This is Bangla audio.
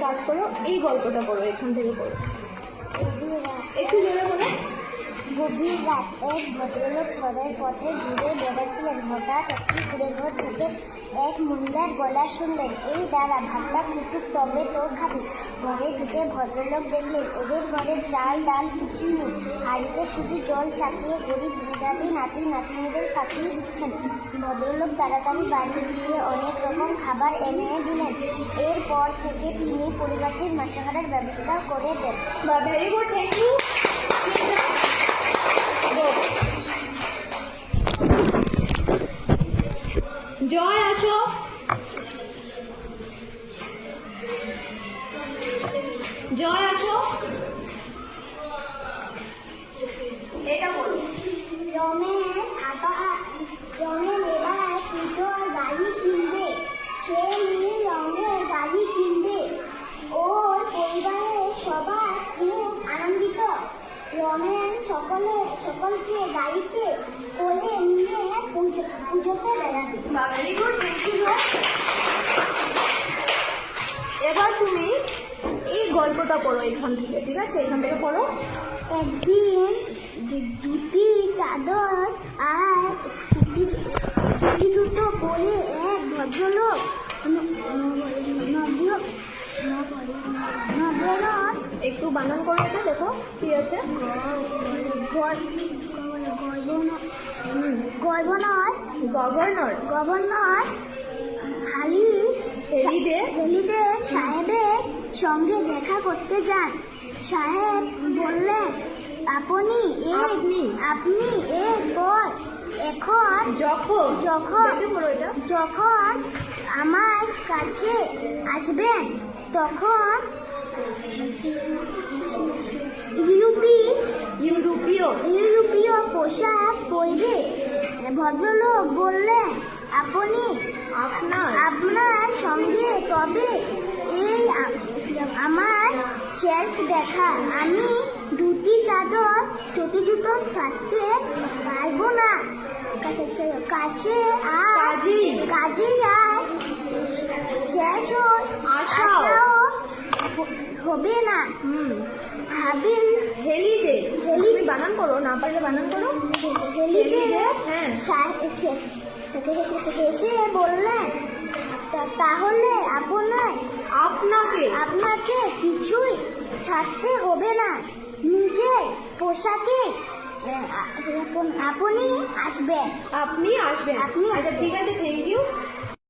কাজ করো, এই গল্পটা পড়ো, এখান থেকে পড়ো, একটু জোরে বলো। গভীর রাত এক ভদ্রলোক সদর পথে ঘুরে বেড়াচ্ছিলেন। হঠাৎ একটি কুড়ে ঘর থেকে এক মহিলার গলা শুনলেন, এই দাঁড়া, ভাতটা ফুটুক তবে তো খাবি। ঘরে ঢুকে ভদ্রলোক দেখলেন এদের ঘরে চাল ডাল কিছুই নেই, হাঁড়িতে শুধু জল চাপিয়ে গরিব মেধাবী নাতি নাতনিদের খাটিয়ে দিচ্ছেন। ভদ্রলোক তাড়াতাড়ি বাড়ি গিয়ে অনেক রকম খাবার এনে দিলেন। এরপর থেকে তিনি পরিবারটির মাসহারার ব্যবস্থা করে দেন। Very good, thank you. Joy আসো। জয় আসো, এটা বলো। রমেশ এবার পুজোর গাড়ি কিনবে, সে নীল রঙের গাড়ি কিনবে। ওর পরিবারের সবাই খুব আনন্দিত। রমেশ সকলকে গাড়িতে কোলে নিয়ে পুজোতে বেড়াবে। Very good, thank you. এবার তুমি এই গল্পটা পড়ো এখান থেকে, ঠিক আছে? এখান থেকে পড়ো। একদিন দুটি চাদর আর দুটো পরে এক ভদ্রলোক একটু বানান করো, এটা দেখো কি আছে। গভর্নর হেলিদে সাহেবের সঙ্গে দেখা করতে যান। সাহেব বললেন, আপনি এরপর যখন আমার কাছে আসবেন তখন ইউরোপীয় পোশাক পরবে। ভদ্রলোক বললেন, আপনার সঙ্গে তবে এই আমার শেষ দেখা। আমি দুটি চাদর চটি জুতো ছাড়তে পারবো না। কাজেই আর শেষ আশাও হবে না। হেলিদে বানান করো, না পারলে বানান করো। হেসে বললেন, তাহলে আপনাকে কিছুই ছাড়তে হবে না, নিজের পোশাকে আপনি আসবেন। আচ্ছা, ঠিক আছে, থ্যাংক ইউ।